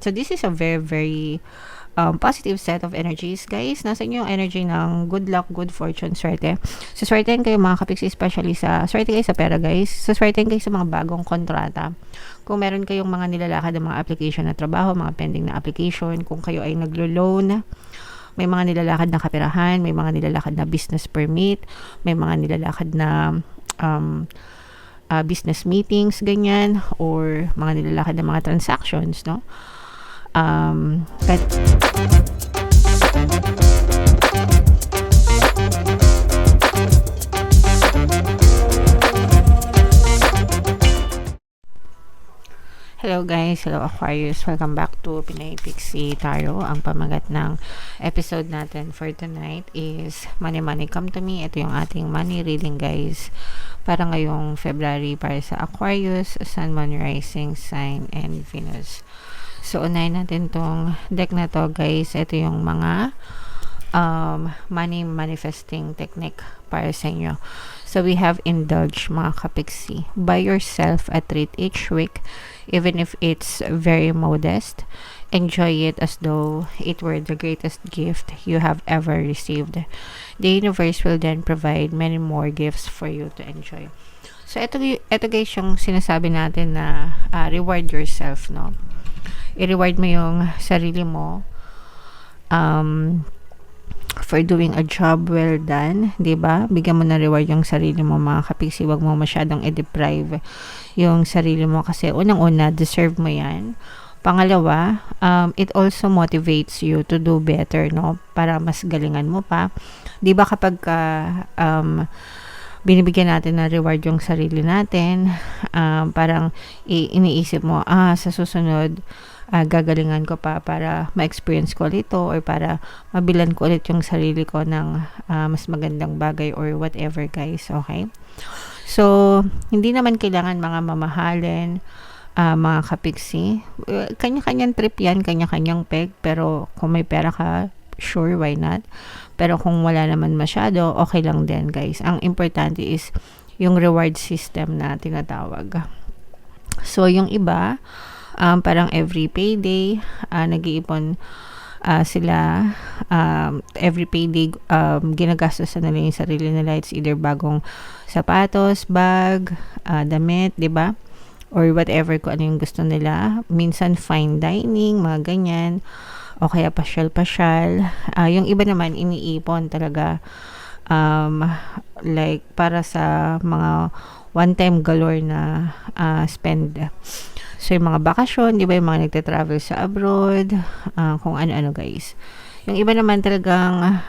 So this is a very, very positive set of energies, guys. Nasa inyo yung energy ng good luck, good fortune, swerte. So, swertein kayo mga kapiksi, especially swerte kayo sa pera, guys. So, swertein kayo sa mga bagong kontrata. Kung meron kayong mga nilalakad ng mga application na trabaho, mga pending na application, kung kayo ay naglo-loan, may mga nilalakad na kaperahan, may mga nilalakad na business permit, may mga nilalakad na business meetings, ganyan, or mga nilalakad na mga transactions, no? Kahit hello guys, hello Aquarius, welcome back to Pinay Pixie Tarot. Ang pamagat ng episode natin for tonight is Money Money Come to Me. Ito yung ating money reading, guys, para ngayong February para sa Aquarius, Sun, Moon, Rising Sign, and Venus. So, unahin natin tong deck na to, guys. Ito yung mga money manifesting technique para sa inyo. So, we have indulge, mga kapiksi. Buy yourself a treat each week, even if it's very modest. Enjoy it as though it were the greatest gift you have ever received. The universe will then provide many more gifts for you to enjoy. So, ito guys yung sinasabi natin na reward yourself, no? I-reward mo yung sarili mo for doing a job well done, 'di ba? Bigyan mo ng reward yung sarili mo, mga kapiksi. Wag mo masyadong i-deprive yung sarili mo kasi unang-una, deserve mo 'yan. Pangalawa, it also motivates you to do better, no? Para mas galingan mo pa. 'Di ba kapag binibigyan natin ng reward yung sarili natin, parang iniisip mo, sa susunod gagalingan ko pa para ma-experience ko ulit ito, or para mabilan ko ulit yung sarili ko ng mas magandang bagay or whatever, guys. Okay? So, hindi naman kailangan mga mamahalin, mga kapiksi. Kanya-kanyang trip yan, kanya-kanyang peg, pero kung may pera ka, sure, why not? Pero kung wala naman masyado, okay lang din, guys. Ang importante is yung reward system na tinatawag. So, yung iba, parang every payday, nag-iipon sila, every payday, ginagastos na nila yung sarili nila. It's either bagong sapatos, bag, damit, 'di ba? Or whatever, kung ano yung gusto nila. Minsan fine dining, mga ganyan, o kaya pasyal-pasyal. Yung iba naman, iniipon talaga, like para sa mga one-time galore na spend. So, yung mga bakasyon, di ba, yung mga nagte-travel sa abroad, kung ano-ano, guys. Yung iba naman talagang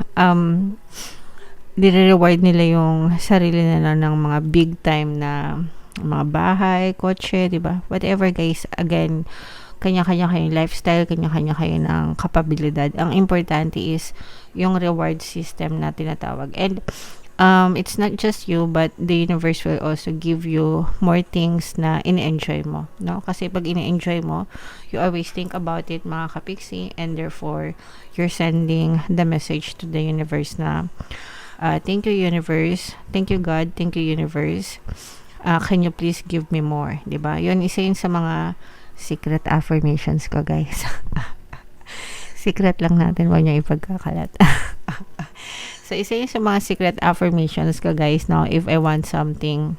dire-reward nila yung sarili nila ng mga big time na mga bahay, kotse, di ba? Whatever, guys. Again, kanya-kanya kayong lifestyle, kanya-kanya kayo ng kapabilidad. Ang importante is yung reward system na tinatawag. And it's not just you, but the universe will also give you more things na ini-enjoy mo, no? Kasi pag ini-enjoy mo, you always think about it, mga kapiksi, and therefore you're sending the message to the universe na thank you, universe, thank you, God, thank you, universe, can you please give me more, diba? Yun, isa yun sa mga secret affirmations ko, guys. Secret lang natin, huwag niyo ipagkakalat. So, isa yun sa mga secret affirmations ko, guys, no? If I want something,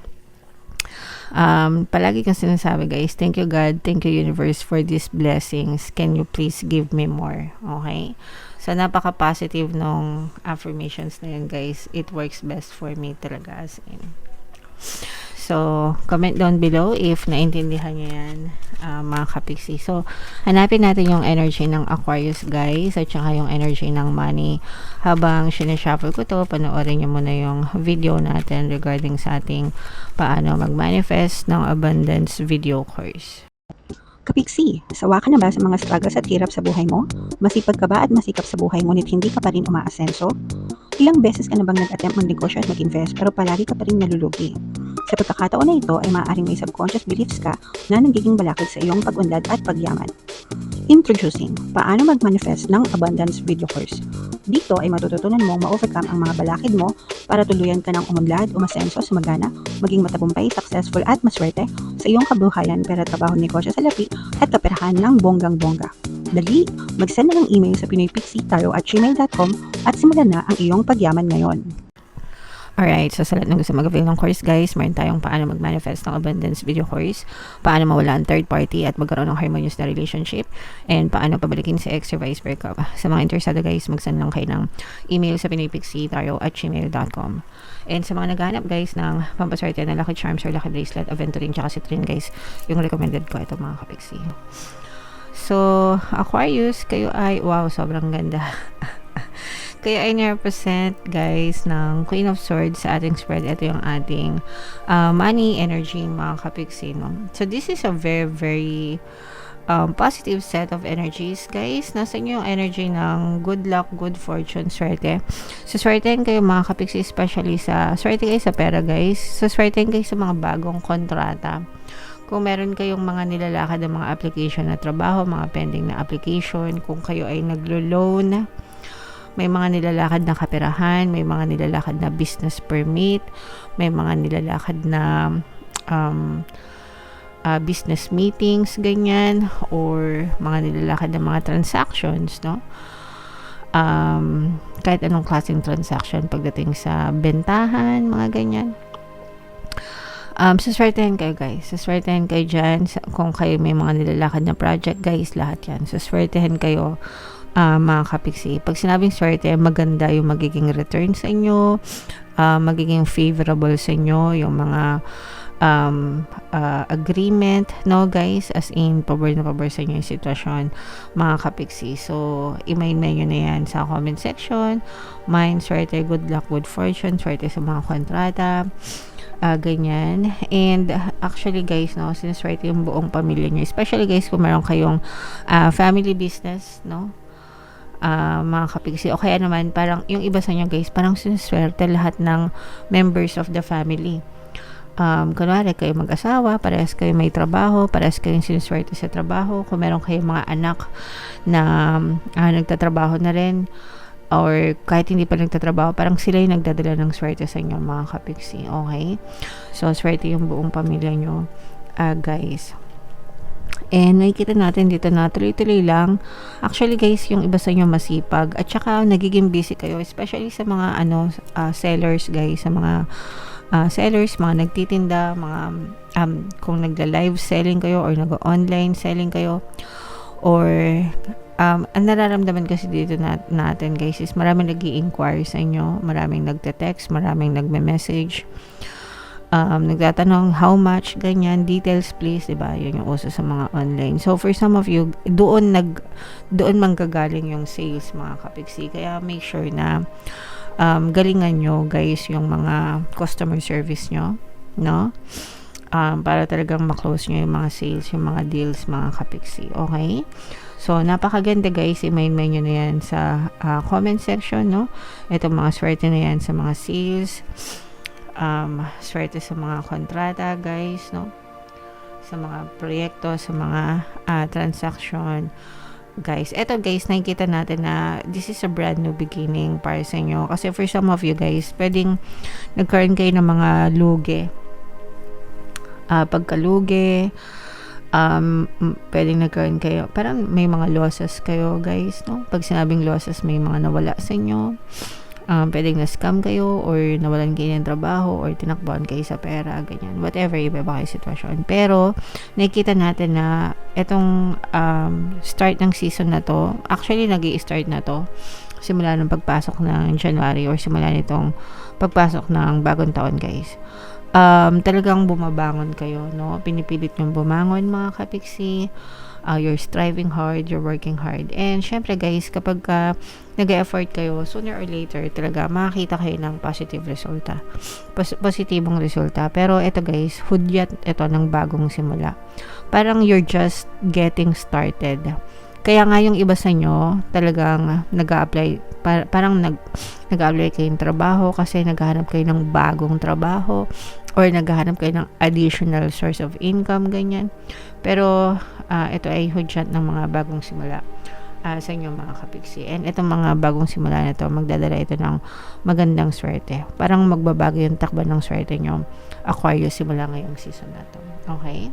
palagi kong sinasabi, guys, thank you, God, thank you, universe, for these blessings. Can you please give me more? Okay? So, napaka-positive nung affirmations na yun, guys. It works best for me talaga, as in. So, comment down below if naintindihan nyo yan, mga kapiksi. So, hanapin natin yung energy ng Aquarius, guys, at saka yung energy ng money. Habang sineshuffle ko to, panoorin nyo muna yung video natin regarding sa ating paano mag-manifest ng abundance video course. Kapiksi, sawa ka na ba sa mga struggles at hirap sa buhay mo? Masipag ka ba at masikap sa buhay ngunit hindi ka pa rin umaasenso? Ilang beses ka na bang nag-attempt magnegosyo at mag-invest pero palagi ka pa rin nalulugi? Sa pagkakataon na ito ay maaaring may subconscious beliefs ka na nagiging balakid sa iyong pag-unlad at pagyaman. Introducing, paano mag-manifest ng abundance video course. Dito ay matututunan mong ma-overcome ang mga balakid mo para tuluyan ka ng umunlad, umasenso, sumagana, maging matagumpay, successful at maswerte sa iyong kabuhayan, pera, trabaho, negosyo sa lapi at kaperahan ng bonggang-bongga. Dali, mag-send na ng email sa pinoypixie@gmail.com at simulan na ang iyong pagyaman ngayon. Alright, so sa lahat ng gusto mag-avail ng course guys, meron tayong paano mag-manifest ng abundance video course, paano mawala ang third party at magkaroon ng harmonious na relationship, and paano pabalikin si ex or vice versa. Sa mga interesado guys, mag-send lang kayo ng email sa pinoypixie@gmail.com. And sa mga naghahanap guys ng pampaswerte na lucky charms or lucky bracelet, aventurine tsaka citrine guys, yung recommended ko ito mga kapixie. So, Aquarius, kayo ay, wow, sobrang ganda. Kayo ay na-represent guys ng Queen of Swords sa ating spread. Ito yung ating money energy mga kapixie, no? So this is a very very positive set of energies guys. Nasa inyo yung energy ng good luck, good fortune, swerte. So swertein kayo mga kapixie, especially sa swerte kayo sa pera guys. So swertein kayo sa mga bagong kontrata. Kung meron kayong mga nilalakad ng mga application na trabaho, mga pending na application, kung kayo ay naglo-loan, may mga nilalakad na kaperahan, may mga nilalakad na business permit, may mga nilalakad na business meetings, ganyan, or mga nilalakad na mga transactions, no? Kahit anong klaseng transaction pagdating sa bentahan, mga ganyan. Saswertehan kayo guys. Saswertehan kayo dyan. Kung kayo may mga nilalakad na project guys, lahat yan. Saswertehan kayo mga kapixie. Pag sinabing swerte, maganda yung magiging return sa inyo, magiging favorable sa inyo yung mga agreement, no guys, as in pabor na pabor sa inyo yung sitwasyon mga kapixie. So i-mail nyo na yan sa comment section. Mine, swerte, good luck, good fortune, swerte sa mga kontrata, ganyan. And actually guys, no, sinaswerte yung buong pamilya nyo, especially guys kung meron kayong family business, no, mga kapixie, o kaya naman parang yung iba sa inyo guys, parang sinaswerte lahat ng members of the family. Kunwari kayo mag-asawa, parehas kayo may trabaho, parehas kayong sinaswerte sa trabaho. Kung meron kayong mga anak na nagtatrabaho na rin, or kahit hindi pa nagtatrabaho, parang sila yung nagdadala ng swerte sa inyo mga kapixie. Okay, so swerte yung buong pamilya nyo guys. And nakikita natin dito na tuloy-tuloy lang. Actually guys, yung iba sa inyo masipag at saka nagiging busy kayo, especially sa mga sellers guys, sa mga sellers, mga nagtitinda, mga kung nagla-live selling kayo or nag-online selling kayo, or ang nararamdaman kasi dito natin guys is maraming nag-i-inquire sa inyo, maraming nagte-text, maraming nagme-message, nagtatanong how much, ganyan, details please, diba? Yun yung uso sa mga online. So for some of you, doon manggagaling yung sales mga kapixie. Kaya make sure na galingan nyo guys yung mga customer service nyo, no? Para talagang maklose nyo yung mga sales, yung mga deals mga kapixie. Okay? So napakaganda guys, i-mail nyo na yan sa comment section, no? Itong mga swerte na yan sa mga sales, swerte sa mga kontrata guys, no, sa mga proyekto, sa mga transaction guys. Eto guys, nakikita natin na this is a brand new beginning para sa inyo, kasi for some of you guys, pwedeng nagkaroon kayo ng mga lugi, pagkalugi, pwedeng nagkaroon kayo, parang may mga losses kayo guys, no? Pag sinabing losses, may mga nawala sa inyo. Pwedeng na-scam kayo, or nawalan kayo ng trabaho, or tinakbuhan kayo sa pera, ganyan, whatever iba kayo sitwasyon. Pero nakikita natin na itong start ng season na to, actually nag-i-start na to simula ng pagpasok ng January, or simula nitong pagpasok ng bagong taon guys. Talagang bumabangon kayo, no? Pinipilit yung bumangon mga kapixie. You're striving hard, you're working hard. And syempre guys, kapag nag-effort kayo, sooner or later talaga makakita kayo ng positive resulta. Positibong resulta. Pero ito guys, hudyat ito ng bagong simula. Parang you're just getting started. Kaya nga yung iba sa inyo talagang nag-a-apply, parang nag-a-apply kayo ng trabaho kasi naghahanap kayo ng bagong trabaho or naghahanap kayo ng additional source of income, ganyan. Pero ito ay hudyat ng mga bagong simula sa inyong mga kapiksi. And itong mga bagong simula na to, magdadala ito ng magandang swerte. Parang magbabago yung takbo ng swerte nyo, Aquarius, simula ngayong season na to. Okay?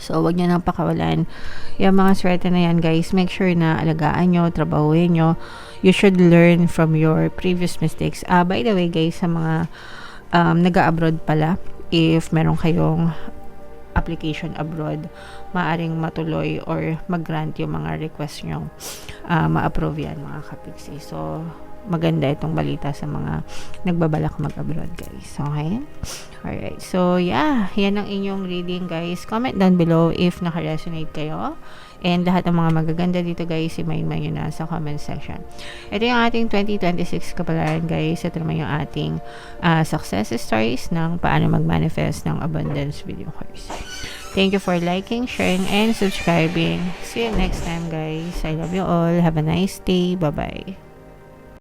So, wag nyo nang pakawalan yung mga swerte na yan, guys. Make sure na alagaan nyo, trabahuin nyo. You should learn from your previous mistakes. By the way, guys, sa mga nag-abroad pala, if meron kayong application abroad, maaring matuloy or mag-grant yung mga request nyo, ma-approve yan, mga kapiksi. So, maganda itong balita sa mga nagbabalak mag-abroad, guys. Okay? Alright. So, yeah. Yan ang inyong reading, guys. Comment down below if naka-resonate kayo. And lahat ng mga magaganda dito, guys, i-main-main nyo na sa comment section. Ito yung ating 2026 kapalaran, guys. Ito naman yung ating success stories ng paano mag-manifest ng abundance video course. Thank you for liking, sharing, and subscribing. See you next time, guys. I love you all. Have a nice day. Bye-bye.